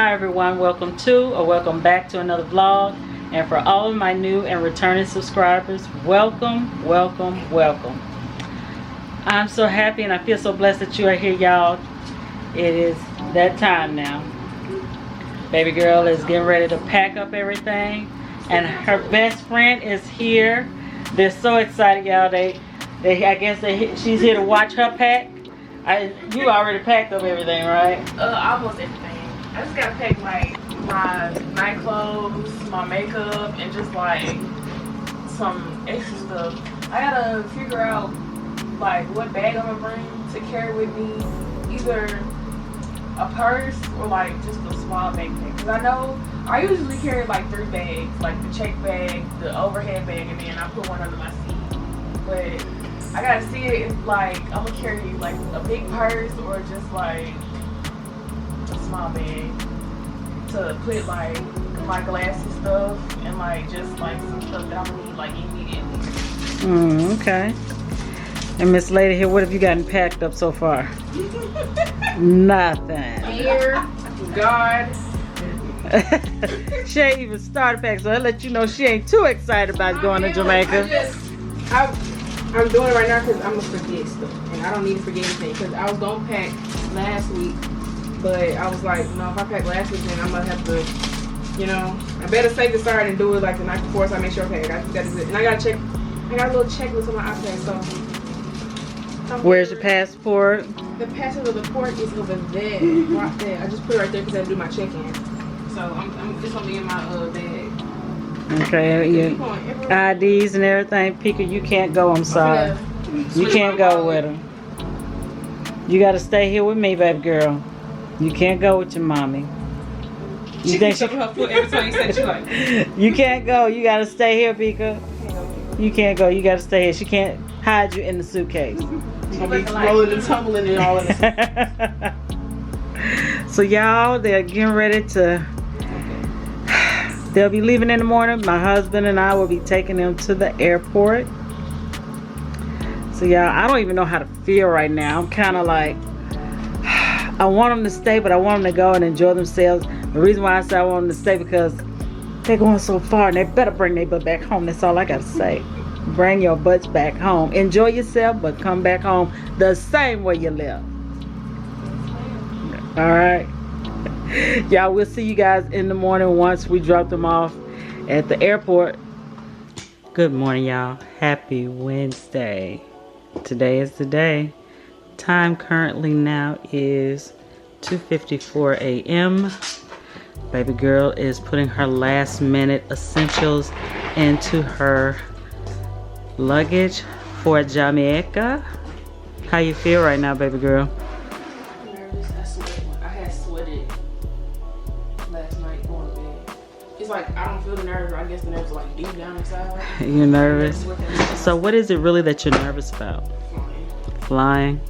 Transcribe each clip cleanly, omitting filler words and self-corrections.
Hi everyone, welcome to or welcome back to another vlog. And for all of my new and returning subscribers, welcome, welcome, welcome. I'm so happy and I feel so blessed that you are here, y'all. It is that time now. Baby girl is getting ready to pack up everything, and her best friend is here. They're so excited, y'all. She's here to watch her pack. You already packed up everything, right? Almost everything. I just gotta pack like my night clothes, my makeup, and just like some extra stuff. I gotta figure out like what bag I'm gonna bring to carry with me, either a purse or like just a small backpack. Cause I know I usually carry like 3 bags, like the check bag, the overhead bag, and then I put one under my seat. But I gotta see it if like I'm gonna carry like a big purse or just like a small bag to put like my glasses stuff and like just like some stuff that I'm gonna need like immediately. Okay. And Miss Lady here, what have you gotten packed up so far? Nothing. Fear, God. She ain't even started packing, so I let you know she ain't too excited about going to Jamaica. I'm doing it right now because I'm gonna forget stuff, and I don't need to forget anything. Because I was gonna pack last week, but I was like, no, if I pack last week, then I'm gonna have to, you know, I better save the start and do it like the night before, so I make sure okay, I got to do it. And I got a little checklist on my iPad, so. Where's your passport? The passport of the port is over there, right there. I just put it right there because I do my check-in. So it's gonna be in my bag. Okay, your IDs and everything. Pika, you can't go, I'm sorry. You can't go with them. You gotta stay here with me, baby girl. You can't go with your mommy. You think she her foot every time you said you like. You can't go, you gotta stay here, Pika. You can't go, you gotta stay here. She can't hide you in the suitcase. You're gonna be rolling and tumbling and all of this. So y'all, they're getting ready to, they'll be leaving in the morning. My husband and I will be taking them to the airport. So y'all, I don't even know how to feel right now. I'm kind of like, I want them to stay, but I want them to go and enjoy themselves. The reason why I say I want them to stay because they're going so far and they better bring their butt back home. That's all I gotta say. Bring your butts back home. Enjoy yourself, but come back home the same way you left. Alright. Y'all, we'll see you guys in the morning once we drop them off at the airport. Good morning, y'all. Happy Wednesday. Today is the day. Time currently now is 2:54 a.m. Baby girl is putting her last minute essentials into her luggage for Jamaica. How you feel right now, baby girl? I'm nervous. I had sweated last night going to bed. It's like I don't feel the nerves. I guess the nerves are like deep down inside. You're nervous? So what is it really that you're nervous about? Flying.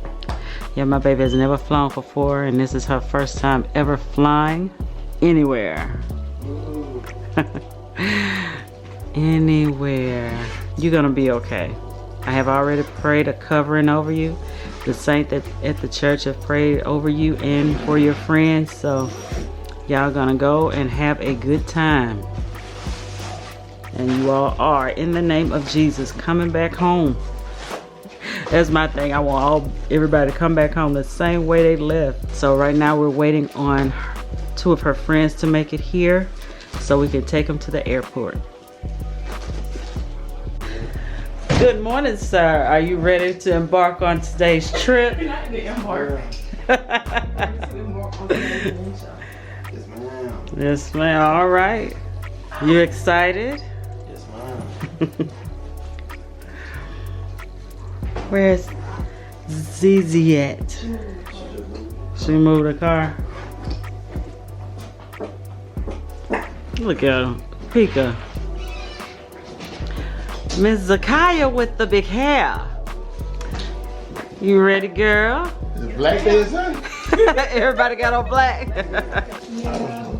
Yeah, my baby has never flown before, and this is her first time ever flying anywhere. Anywhere. You're gonna be okay. I have already prayed a covering over you. The saint that at the church have prayed over you and for your friends. So y'all gonna go and have a good time. And you all are, in the name of Jesus, coming back home. That's my thing. I want everybody to come back home the same way they left. So right now we're waiting on 2 of her friends to make it here so we can take them to the airport. Good morning, sir. Are you ready to embark on today's trip? Yes, ma'am. Yes, ma'am. All right. You excited? Yes, ma'am. Where's Zizi at? She moved the car. Look at him. Pika. Miss Zakaya with the big hair. You ready, girl? Is it black day or something? Everybody got on black.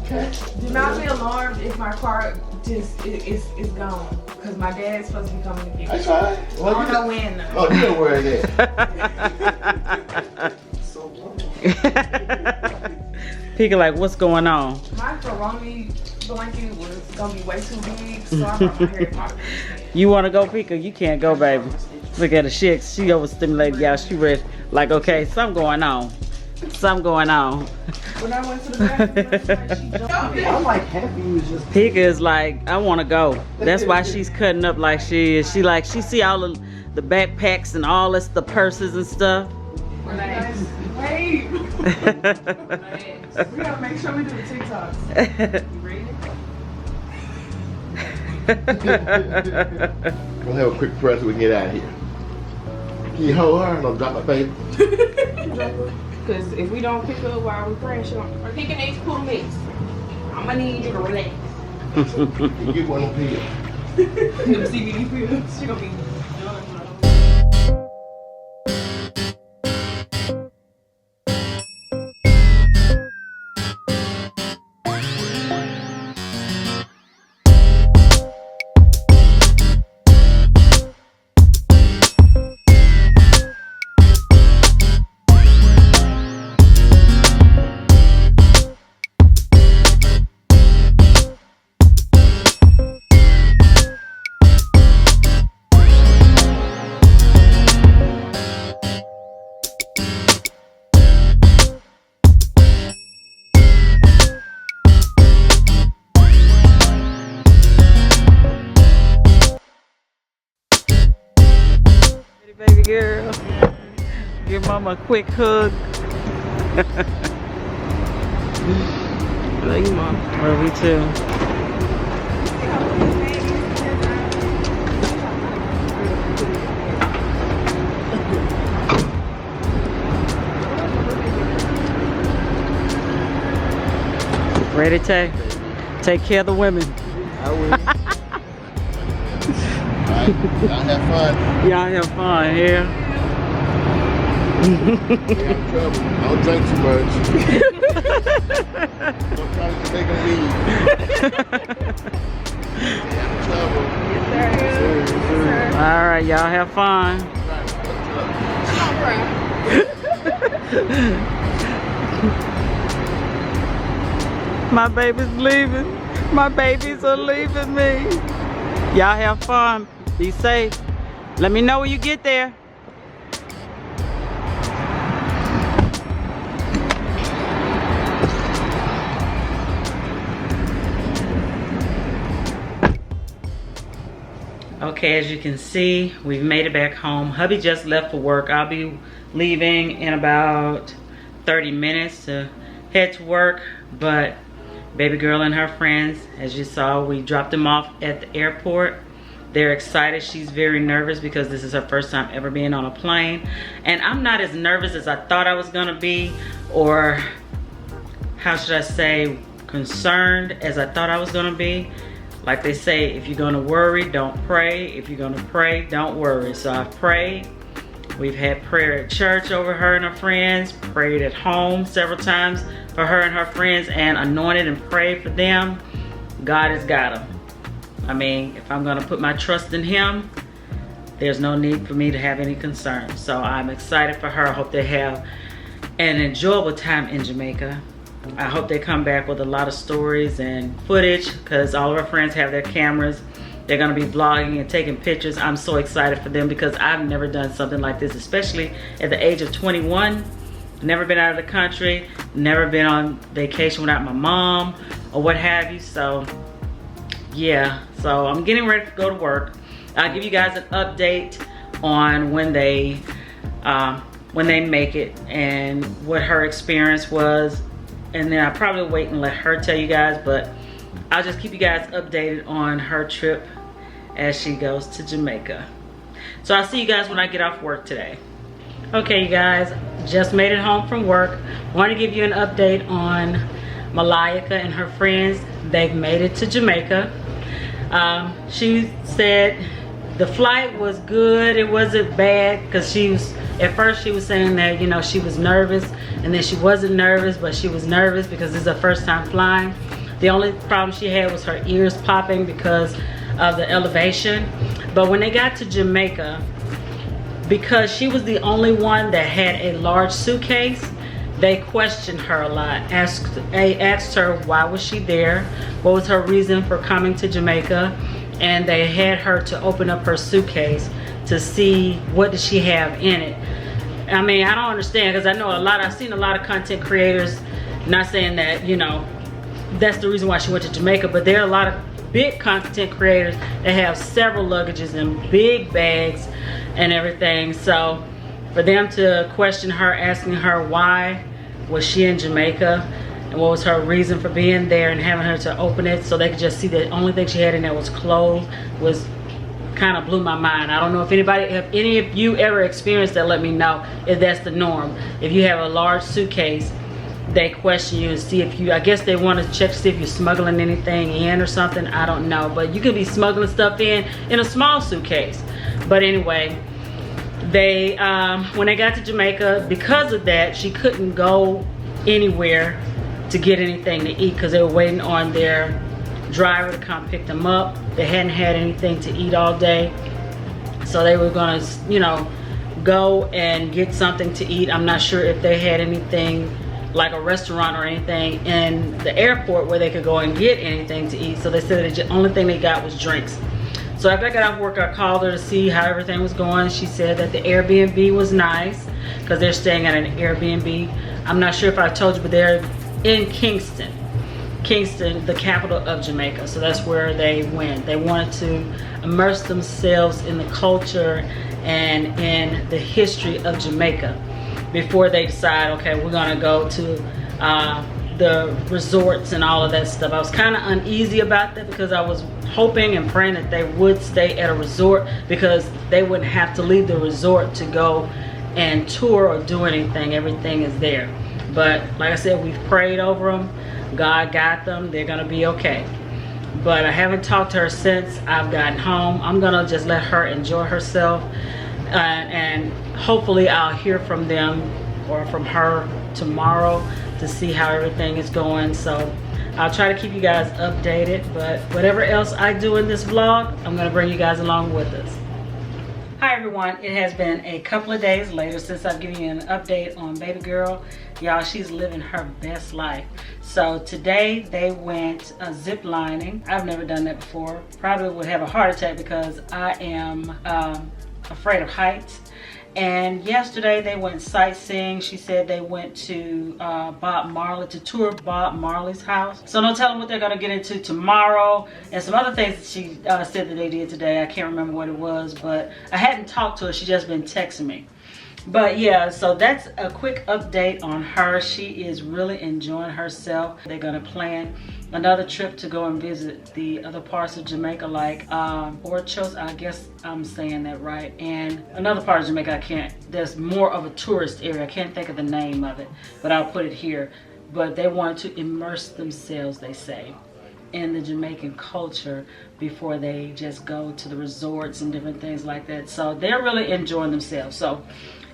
Okay. Do not be alarmed if my car just is gone. Because my dad's supposed to be coming to get me. That's fine. Well, I don't know when though. Oh, you know where it is. Pika like, what's going on? My Ferroni blanket was gonna be way too big, so I brought my Harry Potter one instead. You want to go, Pika? You can't go, baby. Look at her. She overstimulated, y'all. She ready. Like, okay, something going on. Something going on. When I went to the bathroom last night, she jumped in. I'm like happy you was just. Pika is like, I want to go. That's why she's cutting up like she is. She see all the backpacks and all this, the purses and stuff. Relax. Wait. Relax. We gotta make sure we do the TikToks. You ready? We'll have a quick press so we can get out of here. Can you hold her and I'll drop my baby? Because if we don't pick up while we're praying, we're picking these cool mix. I'm gonna need you to relax. You get one of them pills. Them CBD pills. She gonna be done. Baby girl, give mama a quick hug. Love you, Mom. Love you too. Ready, Tay? Take care of the women. I will. Alright, y'all have fun. Y'all have fun here. Stay out of trouble. Don't drink too much. Don't try to make them leave. Stay out of trouble. Yes, sir. All right, y'all have fun. My baby's leaving. My babies are leaving me. Y'all have fun. Be safe. Let me know when you get there. Okay, as you can see, we've made it back home. Hubby just left for work. I'll be leaving in about 30 minutes to head to work, but baby girl and her friends, as you saw, we dropped them off at the airport. They're excited. She's very nervous because this is her first time ever being on a plane. And I'm not as nervous as I thought I was gonna be, or how should I say, concerned as I thought I was gonna be. Like they say, if you're gonna worry, don't pray. If you're gonna pray, don't worry. So I've prayed. We've had prayer at church over her and her friends, prayed at home several times for her and her friends, and anointed and prayed for them. God has got them. I mean, if I'm gonna put my trust in Him, there's no need for me to have any concerns. So I'm excited for her. I hope they have an enjoyable time in Jamaica. I hope they come back with a lot of stories and footage, because all of our friends have their cameras. They're gonna be vlogging and taking pictures. I'm so excited for them because I've never done something like this, especially at the age of 21. Never been out of the country, never been on vacation without my mom or what have you. So yeah, so I'm getting ready to go to work. I'll give you guys an update on when they make it and what her experience was. And then I'll probably wait and let her tell you guys, but I'll just keep you guys updated on her trip as she goes to Jamaica. So I'll see you guys when I get off work today. Okay, you guys, just made it home from work. Want to give you an update on Malayika and her friends. They've made it to Jamaica. She said the flight was good. It wasn't bad, because at first she was saying that, you know, she was nervous, and then she wasn't nervous, but she was nervous because this is her first time flying. The only problem she had was her ears popping because of the elevation. But when they got to Jamaica, because she was the only one that had a large suitcase, they questioned her a lot. They asked her why was she there, what was her reason for coming to Jamaica, and they had her to open up her suitcase to see what did she have in it. I mean, I don't understand, because I know I've seen a lot of content creators, not saying that, you know, that's the reason why she went to Jamaica, but there are a lot of big content creators that have several luggages and big bags and everything. So for them to question her, asking her why was she in Jamaica and what was her reason for being there, and having her to open it so they could just see the only thing she had in there was clothes, was kind of blew my mind. I don't know if any of you ever experienced that. Let me know if that's the norm. If you have a large suitcase, they question you and see if you, I guess they want to check to see if you're smuggling anything in or something. I don't know, but you could be smuggling stuff in a small suitcase. But anyway, they when they got to Jamaica, because of that, she couldn't go anywhere to get anything to eat because they were waiting on their driver to come pick them up. They hadn't had anything to eat all day, so they were gonna, you know, go and get something to eat. I'm not sure if they had anything like a restaurant or anything in the airport where they could go and get anything to eat. So they said the only thing they got was drinks. So after I got off work, I called her to see how everything was going. She said that the Airbnb was nice because they're staying at an Airbnb. I'm not sure if I told you, but they're in Kingston, the capital of Jamaica. So that's where they went. They wanted to immerse themselves in the culture and in the history of Jamaica before they decide, okay, we're gonna go to the resorts and all of that stuff. I was kind of uneasy about that because I was hoping and praying that they would stay at a resort because they wouldn't have to leave the resort to go and tour or do anything. Everything is there. But like I said, we've prayed over them. God got them. They're gonna be okay. But I haven't talked to her since I've gotten home. I'm gonna just let her enjoy herself, and hopefully I'll hear from them or from her tomorrow to see how everything is going. So I'll try to keep you guys updated, but whatever else I do in this vlog, I'm gonna bring you guys along with us. Hi everyone, it has been a couple of days later since I've given you an update on baby girl. Y'all, she's living her best life. So today they went zip lining. I've never done that before. Probably would have a heart attack because I am afraid of heights. And yesterday they went sightseeing. She said they went to Bob Marley, to tour Bob Marley's house. So don't tell them what they're gonna get into tomorrow. And some other things that she said that they did today. I can't remember what it was, but I hadn't talked to her. She just been texting me. But yeah, so that's a quick update on her. She is really enjoying herself. They're gonna plan another trip to go and visit the other parts of Jamaica, like Orchos, I guess I'm saying that right, and another part of Jamaica I can't, there's more of a tourist area, I can't think of the name of it, but I'll put it here. But they want to immerse themselves, they say, in the Jamaican culture before they just go to the resorts and different things like that. So they're really enjoying themselves. So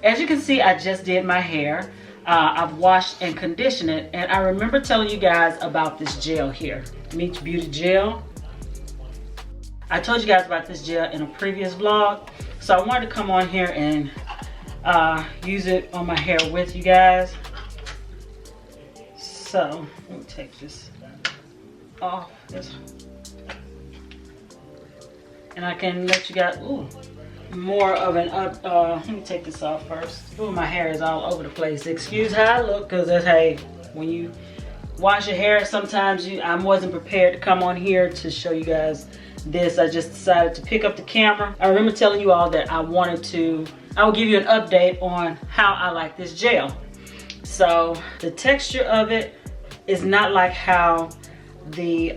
as you can see, I just did my hair. I've washed and conditioned it, and I remember telling you guys about this gel here, Meech Beauty Gel. I told you guys about this gel in a previous vlog, so I wanted to come on here and use it on my hair with you guys. So let me take this off, and I can let you guys, ooh, more of an let me take this off first. Ooh, my hair is all over the place. Excuse how I look, because that's, hey, when you wash your hair, sometimes I wasn't prepared to come on here to show you guys this. I just decided to pick up the camera. I remember telling you all that I will give you an update on how I like this gel. So the texture of it is not like how the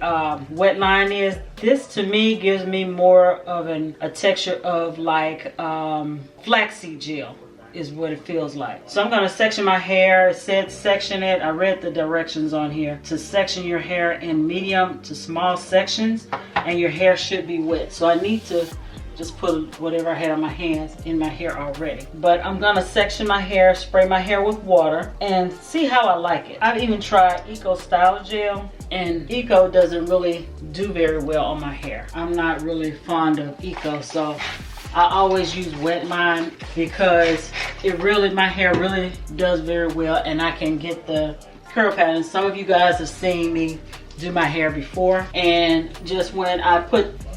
wet line is. This to me gives me more of a texture of like flaxseed gel is what it feels like. So I'm gonna section my hair. It said section it. I read the directions on here to section your hair in medium to small sections, and your hair should be wet. So I need to just put whatever I had on my hands in my hair already. But I'm gonna section my hair, spray my hair with water, and see how I like it. I've even tried Eco Style Gel, and Eco doesn't really do very well on my hair. I'm not really fond of Eco, so I always use wet line because my hair really does very well, and I can get the curl pattern. Some of you guys have seen me do my hair before, and just when I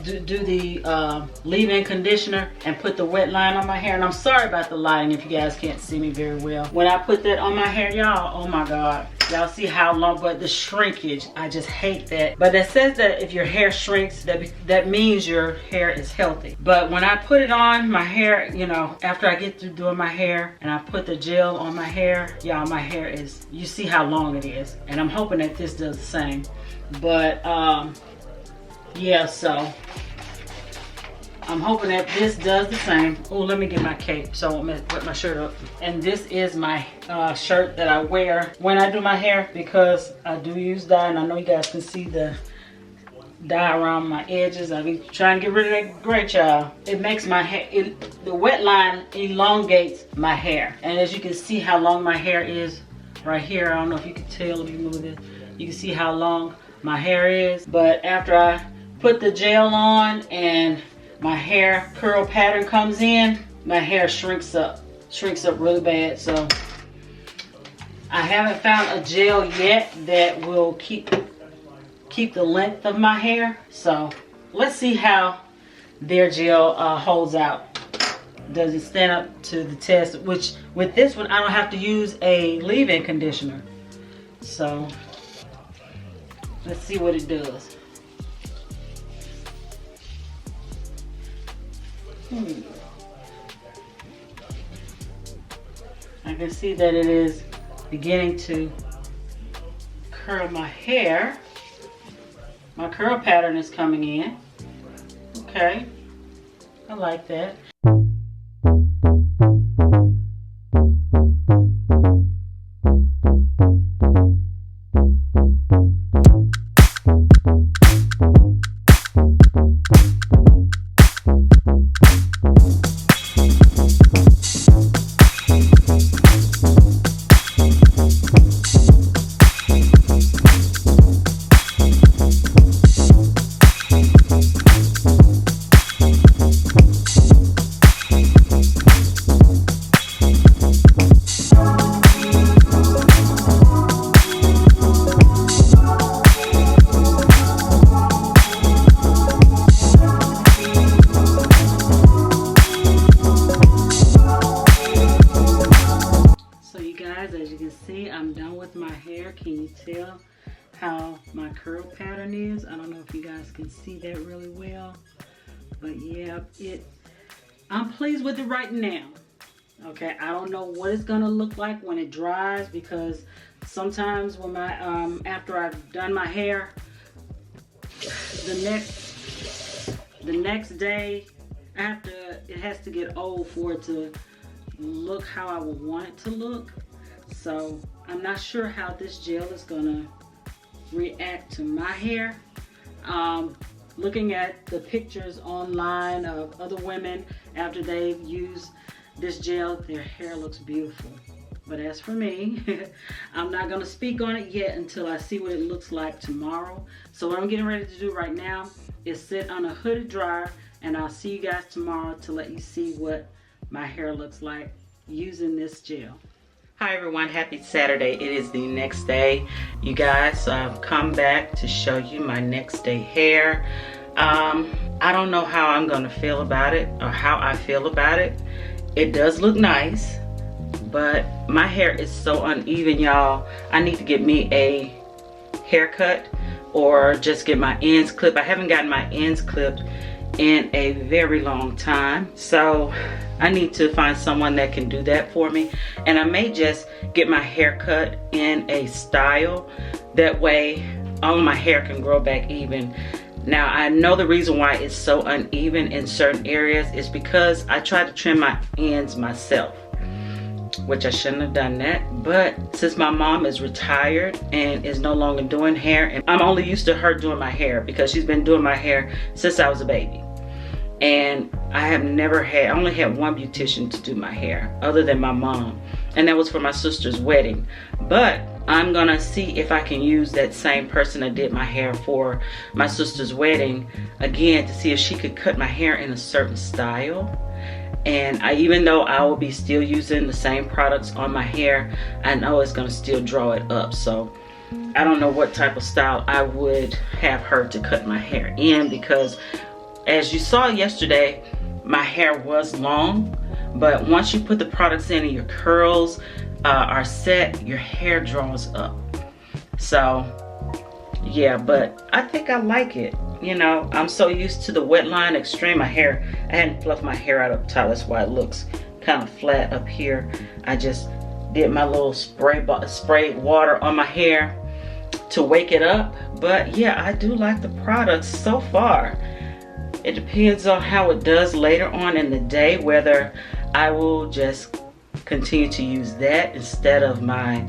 do the leave-in conditioner and put the wet line on my hair, and I'm sorry about the lighting if you guys can't see me very well. When I put that on my hair, y'all, oh my God, y'all see how long, but the shrinkage, I just hate that. But that says that if your hair shrinks, that means your hair is healthy. But when I put it on my hair, you know, after I get through doing my hair and I put the gel on my hair, y'all, my hair is, you see how long it is. And I'm hoping that this does the same. But yeah, so I'm hoping that this does the same. Oh, let me get my cape so I'm gonna put my shirt up. And this is my shirt that I wear when I do my hair, because I do use dye, and I know you guys can see the dye around my edges. I've been trying to get rid of that gray, child. It makes my hair, the wet line elongates my hair. And as you can see how long my hair is right here, I don't know if you can tell if you move it, you can see how long my hair is. But after I put the gel on and my hair curl pattern comes in, my hair shrinks up really bad. So I haven't found a gel yet that will keep the length of my hair. So let's see how their gel holds out. Does it stand up to the test? Which with this one I don't have to use a leave-in conditioner. So let's see what it does. I can see that it is beginning to curl my hair. My curl pattern is coming in. Okay, I like that. I'm done with my hair. Can you tell how my curl pattern is? I don't know if you guys can see that really well, but yeah, I'm pleased with it right now. Okay, I don't know what it's gonna look like when it dries, because sometimes when my after I've done my hair, the next day after, it has to get old for it to look how I would want it to look. So I'm not sure how this gel is gonna react to my hair. Looking at the pictures online of other women after they've used this gel, their hair looks beautiful. But as for me, I'm not gonna speak on it yet until I see what it looks like tomorrow. So what I'm getting ready to do right now is sit on a hooded dryer, and I'll see you guys tomorrow to let you see what my hair looks like using this gel. Hi everyone, happy Saturday. It is the next day. You guys, I've come back to show you my next day hair. I don't know how I'm gonna feel about it, or how I feel about it. It does look nice, but my hair is so uneven, y'all. I need to get me a haircut or just get my ends clipped. I haven't gotten my ends clipped in a very long time, so I need to find someone that can do that for me. And I may just get my hair cut in a style, that way all of my hair can grow back even. Now I know the reason why it's so uneven in certain areas is because I tried to trim my ends myself, which I shouldn't have done that. But since my mom is retired and is no longer doing hair, and I'm only used to her doing my hair because she's been doing my hair since I was a baby. And I only had one beautician to do my hair other than my mom, and that was for my sister's wedding. But I'm gonna see if I can use that same person that did my hair for my sister's wedding again, to see if she could cut my hair in a certain style. And even though I will be still using the same products on my hair, I know it's gonna still draw it up. So I don't know what type of style I would have her to cut my hair in, because as you saw yesterday, my hair was long, but once you put the products in and your curls are set, your hair draws up. So yeah, but I think I like it. You know, I'm so used to the wet line extreme. I hadn't fluffed my hair out up top. That's why it looks kind of flat up here. I just did my little spray water on my hair to wake it up. But yeah, I do like the products so far. It depends on how it does later on in the day, whether I will just continue to use that instead of my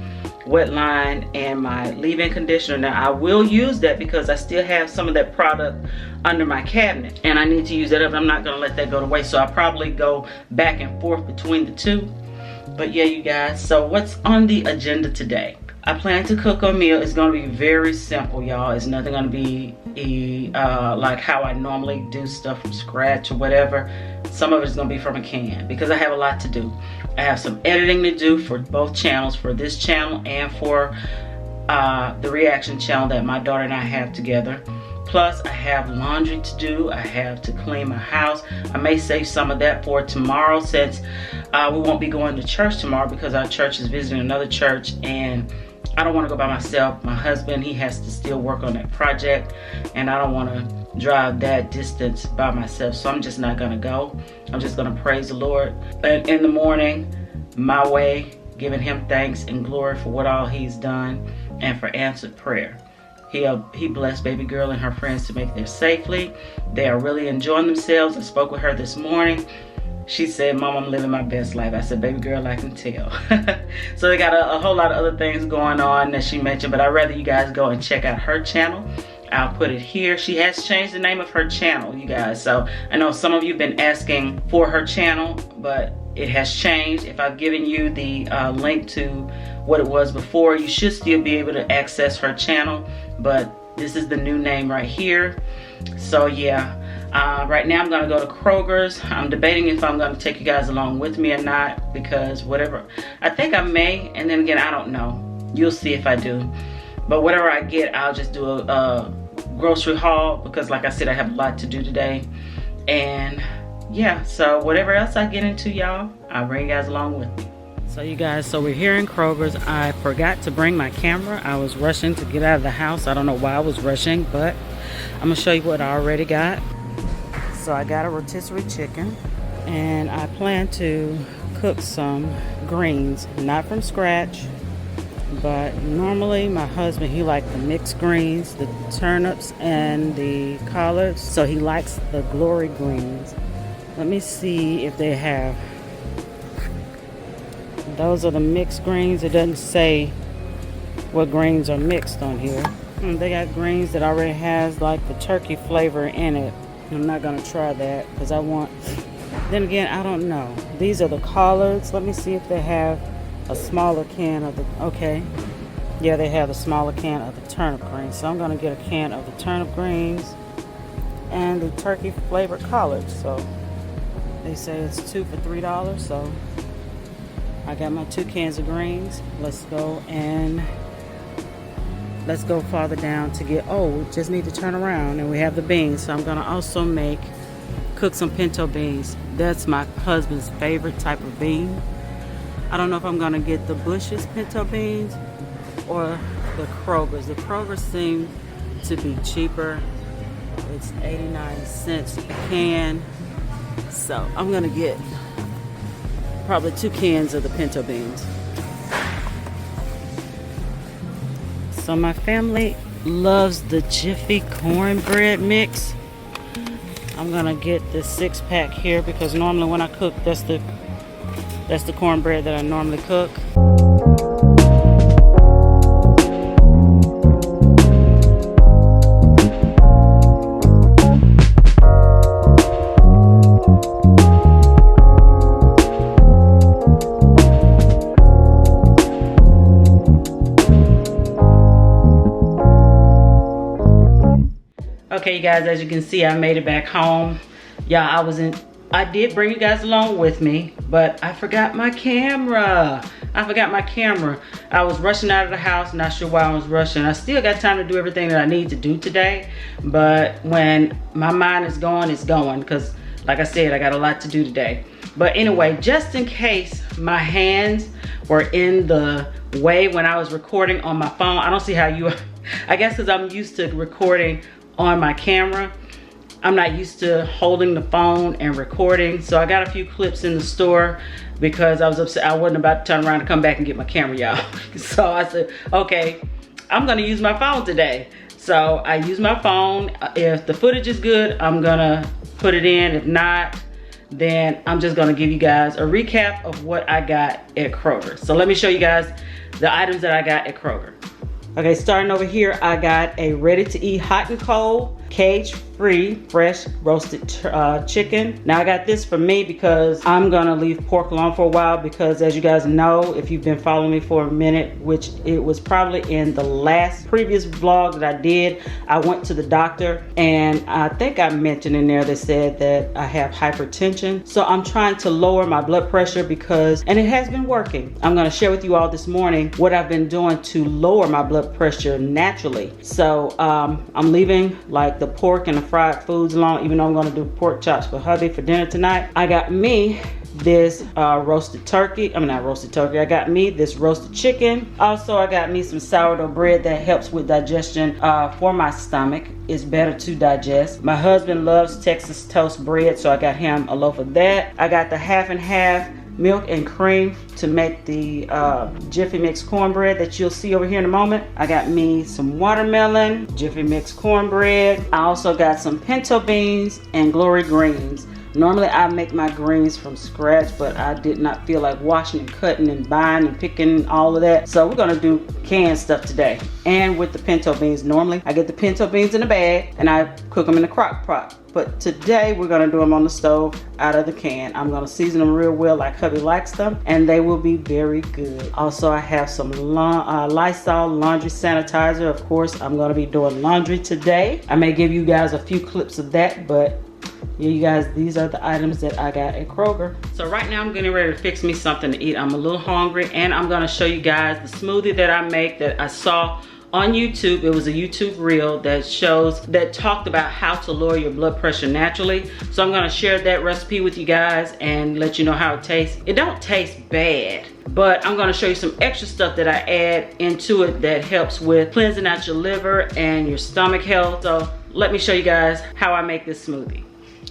wet line and my leave-in conditioner. Now I will use that because I still have some of that product under my cabinet and I need to use that up. I'm not gonna let that go to waste, so I'll probably go back and forth between the two. But yeah, you guys, so what's on the agenda today? I plan to cook a meal. It's gonna be very simple, y'all. It's nothing gonna be like how I normally do stuff from scratch or whatever. Some of it's gonna be from a can because I have a lot to do. I have some editing to do for both channels, for this channel and for the reaction channel that my daughter and I have together. Plus I have laundry to do. I have to clean my house. I may save some of that for tomorrow, since we won't be going to church tomorrow because our church is visiting another church and I don't want to go by myself. My husband, he has to still work on that project and I don't want to drive that distance by myself, so I'm just not gonna go. I'm just gonna praise the Lord in the morning, my way, giving him thanks and glory for what all he's done and for answered prayer. He blessed baby girl and her friends to make it there safely. They are really enjoying themselves. I spoke with her this morning. She said, Mom, I'm living my best life. I said, baby girl, I can tell. So they got a whole lot of other things going on that she mentioned, but I'd rather you guys go and check out her channel. I'll put it here. She has changed the name of her channel, you guys. So I know some of you have been asking for her channel, but it has changed. If I've given you the link to what it was before, you should still be able to access her channel, but this is the new name right here. So yeah. Right now I'm gonna go to Kroger's. I'm debating if I'm gonna take you guys along with me or not, because whatever, I think I may, and then again, I don't know. You'll see if I do. But whatever I get, I'll just do a grocery haul, because like I said, I have a lot to do today. And yeah, so whatever else I get into, y'all, I'll bring you guys along with me. So you guys, so we're here in Kroger's. I forgot to bring my camera. I was rushing to get out of the house. I don't know why I was rushing, but I'm gonna show you what I already got. So I got a rotisserie chicken, and I plan to cook some greens, not from scratch, but normally my husband, he likes the mixed greens, the turnips and the collards, so he likes the glory greens. Let me see if they have, those are the mixed greens. It doesn't say what greens are mixed on here. They got greens that already has like the turkey flavor in it. I'm not gonna try that because I want, then again, I don't know. These are the collards. Let me see if they have a smaller can of the, okay. Yeah, they have a smaller can of the turnip greens. So I'm gonna get a can of the turnip greens and the turkey flavored collards. So they say it's 2 for $3. So I got my 2 cans of greens. Let's go farther down to get, oh, we just need to turn around, and we have the beans. So I'm gonna also cook some pinto beans. That's my husband's favorite type of bean. I don't know if I'm gonna get the Bush's pinto beans or the Kroger's. The Kroger's seem to be cheaper. It's 89 cents a can. So I'm gonna get probably 2 cans of the pinto beans. So my family loves the Jiffy cornbread mix. I'm gonna get this 6-pack here because normally when I cook, that's the cornbread that I normally cook. Okay, you guys, as you can see, I made it back home. Y'all, I was I did bring you guys along with me, but I forgot my camera. I was rushing out of the house, not sure why I was rushing. I still got time to do everything that I need to do today, but when my mind is going, it's going, because like I said, I got a lot to do today. But anyway, just in case my hands were in the way when I was recording on my phone, I don't see how you, I guess because I'm used to recording on my camera, I'm not used to holding the phone and recording. So I got a few clips in the store because I was upset. I wasn't about to turn around and come back and get my camera, y'all. So I said, okay, I'm gonna use my phone today. So I use my phone. If the footage is good, I'm gonna put it in. If not, then I'm just gonna give you guys a recap of what I got at Kroger. So let me show you guys the items that I got at Kroger. Okay, starting over here, I got a ready-to-eat hot and cold, cage-free, fresh roasted chicken. Now I got this for me because I'm gonna leave pork alone for a while, because as you guys know, if you've been following me for a minute, which it was probably in the previous vlog that I did, I went to the doctor, and I think I mentioned in there, they said that I have hypertension. So I'm trying to lower my blood pressure and it has been working. I'm gonna share with you all this morning what I've been doing to lower my blood pressure naturally. So I'm leaving like the pork and the fried foods alone, even though I'm gonna do pork chops for hubby for dinner tonight. I got me this roasted turkey. I mean, not roasted turkey. I got me this roasted chicken. Also, I got me some sourdough bread that helps with digestion for my stomach. It's better to digest. My husband loves Texas toast bread, so I got him a loaf of that. I got the half and half milk and cream to make the Jiffy Mix cornbread that you'll see over here in a moment. I got me some watermelon, Jiffy Mix cornbread. I also got some pinto beans and glory greens. Normally I make my greens from scratch, but I did not feel like washing and cutting and buying and picking all of that. So we're gonna do canned stuff today. And with the pinto beans, normally I get the pinto beans in a bag and I cook them in a crock pot. But today we're gonna do them on the stove out of the can. I'm gonna season them real well like hubby likes them, and they will be very good. Also, I have some Lysol laundry sanitizer. Of course, I'm gonna be doing laundry today. I may give you guys a few clips of that, but yeah, you guys, these are the items that I got at Kroger. So right now I'm getting ready to fix me something to eat. I'm a little hungry, and I'm gonna show you guys the smoothie that I make that I saw on YouTube. It was a YouTube reel that talked about how to lower your blood pressure naturally. So I'm gonna share that recipe with you guys and let you know how it tastes. It don't taste bad, but I'm gonna show you some extra stuff that I add into it that helps with cleansing out your liver and your stomach health. So let me show you guys how I make this smoothie.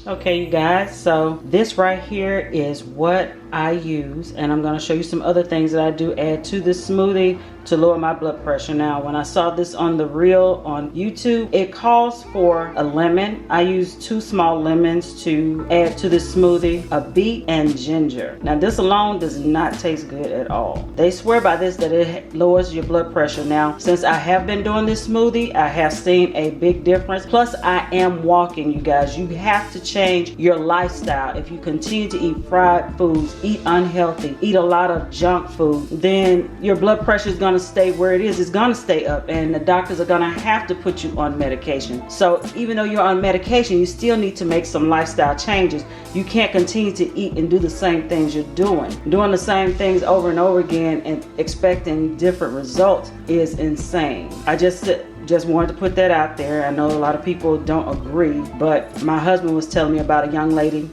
Okay, you guys, so this right here is what I use, and I'm going to show you some other things that I do add to this smoothie to lower my blood pressure. Now, when I saw this on the reel on YouTube, it calls for a lemon. I use 2 small lemons to add to this smoothie, a beet and ginger. Now, this alone does not taste good at all. They swear by this that it lowers your blood pressure. Now, since I have been doing this smoothie, I have seen a big difference. Plus, I am walking, you guys. You have to change your lifestyle. If you continue to eat fried foods, eat unhealthy, eat a lot of junk food, then your blood pressure is going to stay where it is. It's going to stay up, and the doctors are going to have to put you on medication. So even though you're on medication, you still need to make some lifestyle changes. You can't continue to eat and do the same things you're doing. Doing the same things over and over again and expecting different results is insane. I just wanted to put that out there. I know a lot of people don't agree, but my husband was telling me about a young lady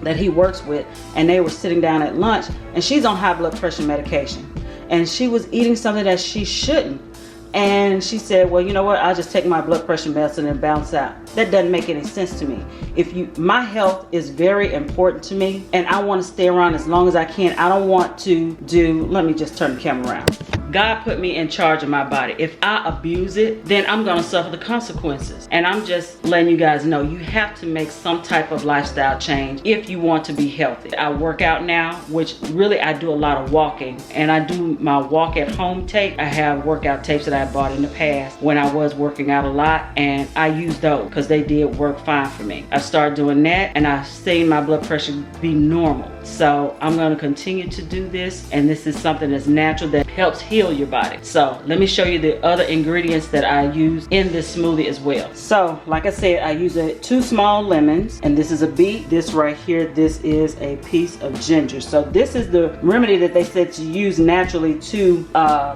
that he works with, and they were sitting down at lunch, and she's on high blood pressure medication, and she was eating something that she shouldn't. And she said, well, you know what, I'll just take my blood pressure medicine and bounce out. That doesn't make any sense to me. My health is very important to me, and I want to stay around as long as I can. I don't want to let me just turn the camera around. God put me in charge of my body. If I abuse it, then I'm gonna suffer the consequences. And I'm just letting you guys know, you have to make some type of lifestyle change if you want to be healthy. I work out now, which really I do a lot of walking, and I do my walk at home tape. I have workout tapes that I bought in the past when I was working out a lot, and I use those because they did work fine for me. I started doing that, and I've seen my blood pressure be normal. So I'm going to continue to do this, and this is something that's natural that helps heal your body. So let me show you the other ingredients that I use in this smoothie as well. So like I said, I use 2 small lemons, and this is a beet. This right here, this is a piece of ginger. So this is the remedy that they said to use naturally to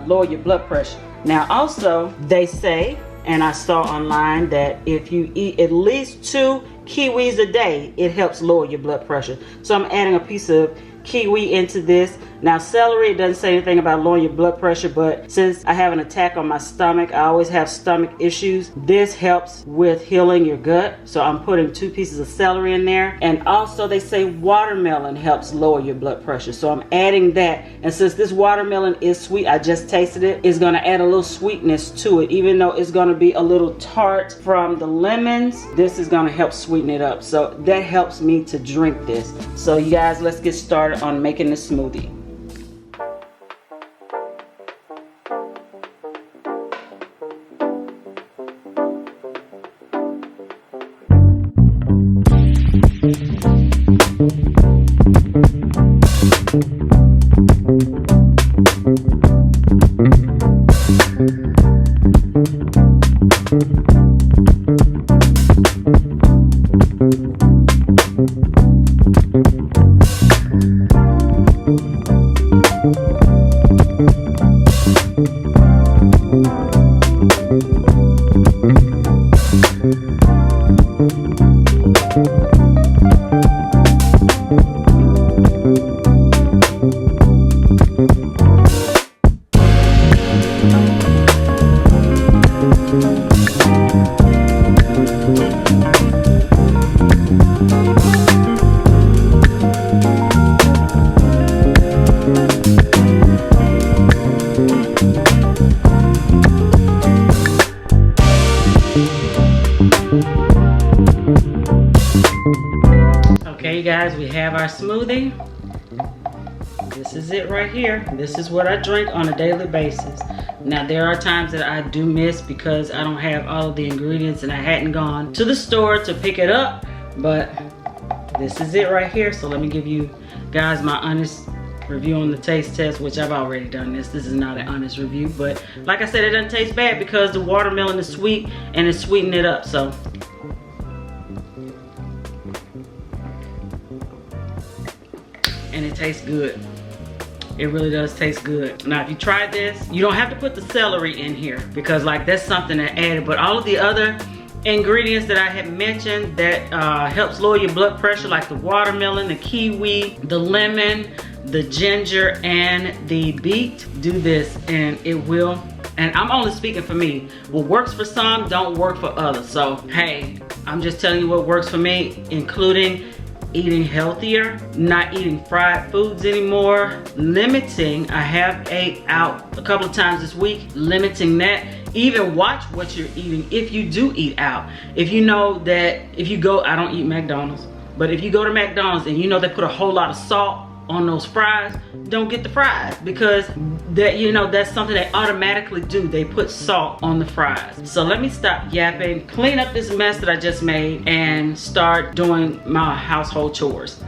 lower your blood pressure. Now also they say, and I saw online, that if you eat at least 2 kiwis a day, it helps lower your blood pressure. So I'm adding a piece of kiwi into this. Now celery, it doesn't say anything about lowering your blood pressure, but since I have an attack on my stomach, I always have stomach issues, this helps with healing your gut. So I'm putting 2 pieces of celery in there. And also they say watermelon helps lower your blood pressure, so I'm adding that. And since this watermelon is sweet, I just tasted it, it's going to add a little sweetness to it. Even though it's going to be a little tart from the lemons, this is going to help sweeten it up. So that helps me to drink this. So you guys, let's get started on making this smoothie. Okay, you guys, we have our smoothie. This is it right here. This is what I drink on a daily basis. Now, there are times that I do miss because I don't have all of the ingredients and I hadn't gone to the store to pick it up, but this is it right here. So let me give you guys my honest review on the taste test, which I've already done this. This is not an honest review, but like I said, it doesn't taste bad because the watermelon is sweet and it's sweetened it up. So and it tastes good. It really does taste good. Now, if you try this, you don't have to put the celery in here because like that's something that added, but all of the other ingredients that I had mentioned that helps lower your blood pressure, like the watermelon, the kiwi, the lemon, the ginger, and the beet, do this and it will, and I'm only speaking for me, what works for some don't work for others. So hey, I'm just telling you what works for me, including eating healthier, not eating fried foods anymore, limiting, I have ate out a couple of times this week, limiting that. Even watch what you're eating if you do eat out. If you know that, if you go, I don't eat McDonald's, but if you go to McDonald's and you know they put a whole lot of salt on those fries, don't get the fries, because that, you know, that's something they automatically do. They put salt on the fries. So let me stop yapping, clean up this mess that I just made, and start doing my household chores.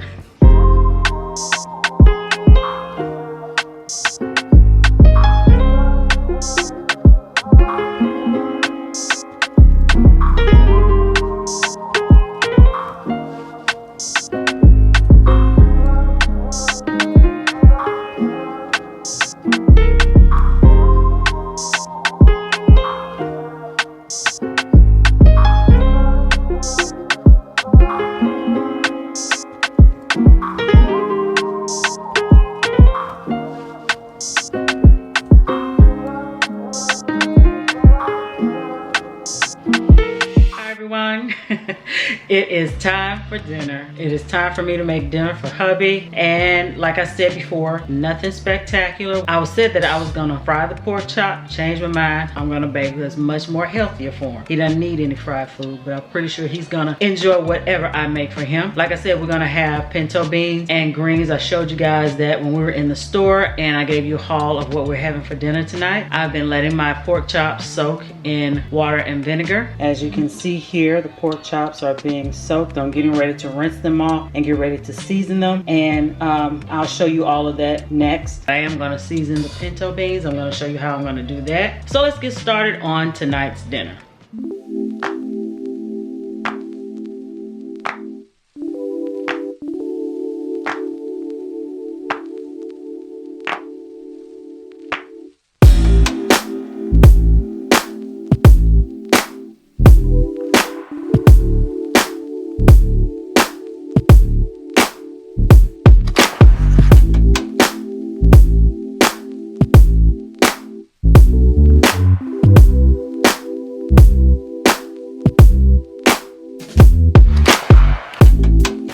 It is time for dinner. It is time for me to make dinner for hubby. And like I said before, nothing spectacular. I said that I was gonna fry the pork chop, change my mind. I'm gonna bake this much more healthier for him. He doesn't need any fried food, but I'm pretty sure he's gonna enjoy whatever I make for him. Like I said, we're gonna have pinto beans and greens. I showed you guys that when we were in the store, and I gave you a haul of what we're having for dinner tonight. I've been letting my pork chops soak in water and vinegar. As you can see here, the pork chops are being getting soaked. I'm getting ready to rinse them off and get ready to season them. And I'll show you all of that next. I am gonna season the pinto beans. I'm gonna show you how I'm gonna do that. So let's get started on tonight's dinner.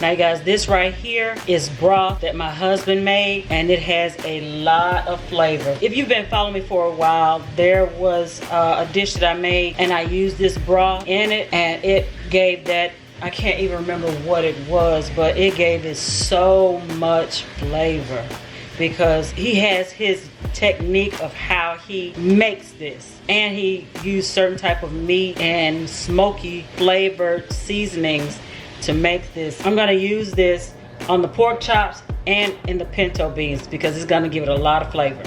Now you guys, this right here is broth that my husband made, and it has a lot of flavor. If you've been following me for a while, there was a dish that I made and I used this broth in it, and it gave that, I can't even remember what it was, but it gave it so much flavor because he has his technique of how he makes this, and he used certain type of meat and smoky flavored seasonings to make this. I'm gonna use this on the pork chops and in the pinto beans because it's gonna give it a lot of flavor.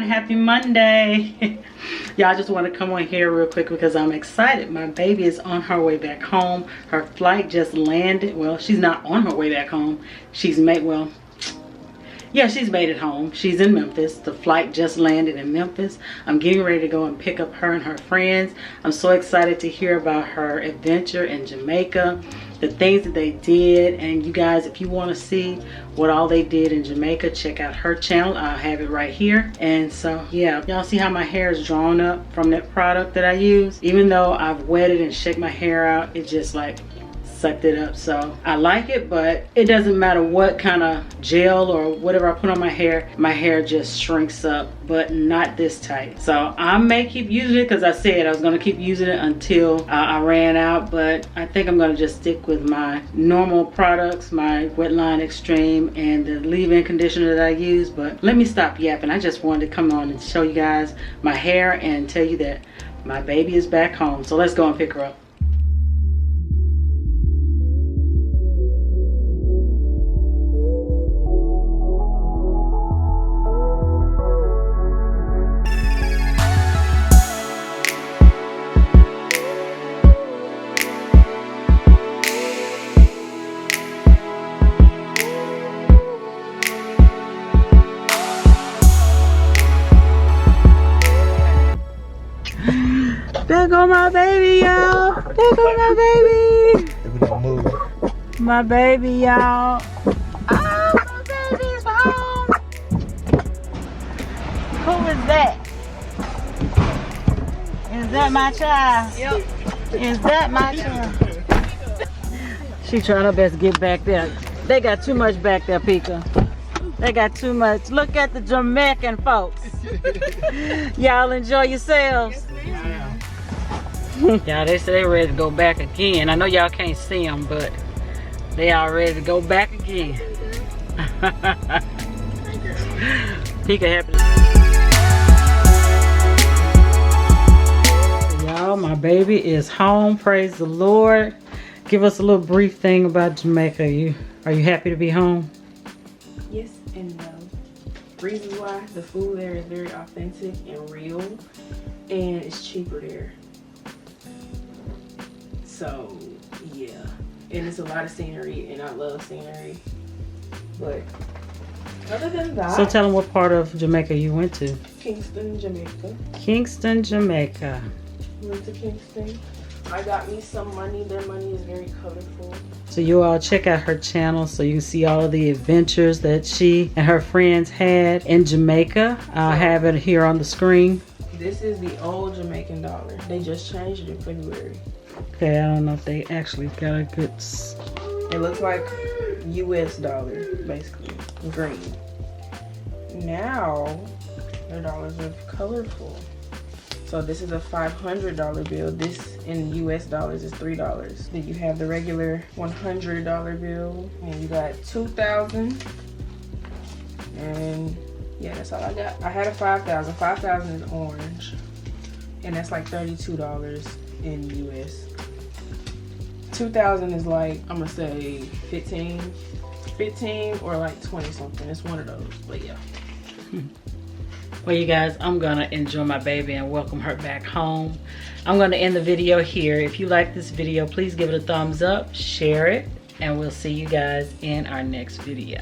Happy Monday. Y'all, I just want to come on here real quick because I'm excited. My baby is on her way back home. Her flight just landed. Well, she's not on her way back home. She's made it home. She's in Memphis. The flight just landed in Memphis. I'm getting ready to go and pick up her and her friends. I'm so excited to hear about her adventure in Jamaica, the things that they did. And you guys, if you want to see what all they did in Jamaica, check out her channel. I'll have it right here. And so yeah, y'all see how my hair is drawn up from that product that I use? Even though I've wetted and shake my hair out, it just like sucked it up. So I like it, but it doesn't matter what kind of gel or whatever I put on my hair just shrinks up, but not this tight. So I may keep using it because I said I was going to keep using it until I ran out, but I think I'm going to just stick with my normal products, my Wetline Extreme and the leave-in conditioner that I use. But let me stop yapping. I just wanted to come on and show you guys my hair and tell you that my baby is back home. So let's go and pick her up. There go my baby, y'all. There go my baby. My baby, y'all. Oh, my baby's home. Who is that? Is that my child? Yep. Is that my child? She trying her best to get back there. They got too much back there, Pika. They got too much. Look at the Jamaican folks. Y'all enjoy yourselves. Y'all, they say they're ready to go back again. I know y'all can't see them, but they are ready to go back again. Pika happy. Y'all, my baby is home. Praise the Lord. Give us a little brief thing about Jamaica. Are you happy to be home? Yes and no. Reasons why: the food there is very authentic and real, and it's cheaper there. So yeah, and it's a lot of scenery, and I love scenery. But other than that, so tell them what part of Jamaica you went to. Kingston, Jamaica. Kingston, Jamaica. Went to Kingston. I got me some money. Their money is very colorful. So you all check out her channel so you can see all of the adventures that she and her friends had in Jamaica. I'll have it here on the screen. This is the old Jamaican dollar. They just changed it in February. Okay, I don't know if they actually got a good... It looks like US dollar, basically, green. Now, their dollars are colorful. So this is a $500 bill. This in US dollars is $3. Then you have the regular $100 bill. And you got 2,000. And yeah, that's all I got. I had a 5,000. 5,000 is orange. And that's like $32 in US. 2,000 is like, I'm gonna say 15 or like 20 something. It's one of those, but yeah. Well, you guys, I'm gonna enjoy my baby and welcome her back home. I'm gonna end the video here. If you like this video, please give it a thumbs up, share it, and we'll see you guys in our next video.